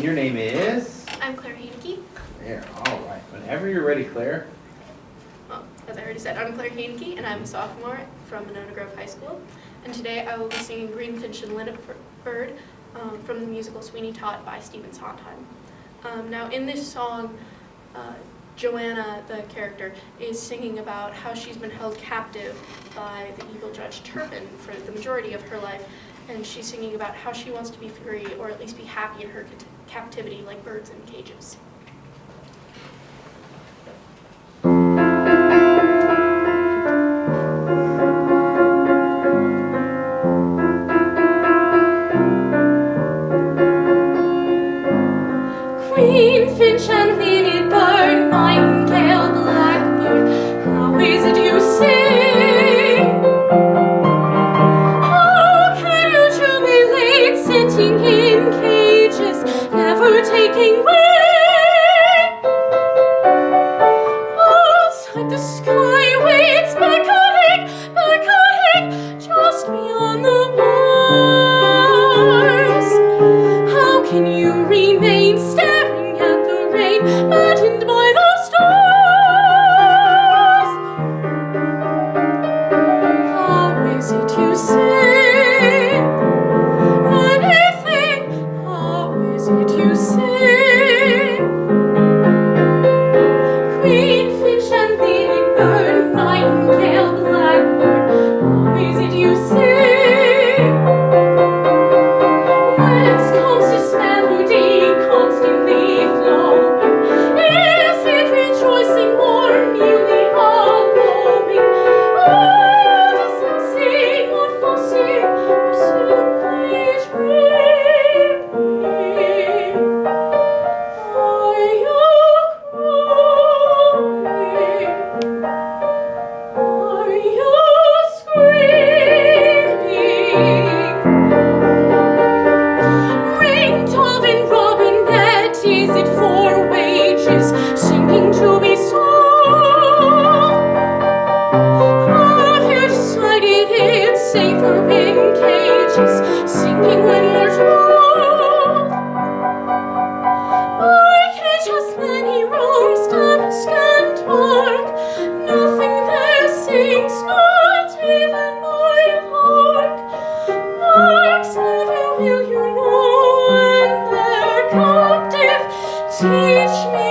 Your name is? I'm Claire Haneke. There, all right. Whenever you're ready, Claire. Well, as I already said, I'm Claire Haneke, and I'm a sophomore from Monona Grove High School. And today I will be singing Green Finch and Linnet Bird from the musical Sweeney Todd by Stephen Sondheim. Now, in this song, Joanna, the character, is singing about how she's been held captive by the evil Judge Turpin for the majority of her life, and she's singing about how she wants to be free, or at least be happy in her captivity, like birds in cages. Green finch and linnet bird, nightingale, blackbird, how is it you sing? How can you jubilate, sitting in cages, never taking wing? Outside the sky waits Bacchae, just beyond the bars. How can you remain staring at the rain, maddened by the stars? How is it you say anything? How is it you say? Green finch and linnet bird, nightingale, blackbird, how is it you say? Whence comes this melody constantly flowing? Is it rejoicing or merely a glowing? Or does it sing or fussing or simply dreaming? Are you crying? Are you screaming? Ring, dove, and robin-net, is it for wages, singing to be sold? Have you decided it's safer in cages, singing when we're told? My cage has many rooms, dusk and dark, nothing there sings, not even my lark. Larks never will you know when they're captive. Teach me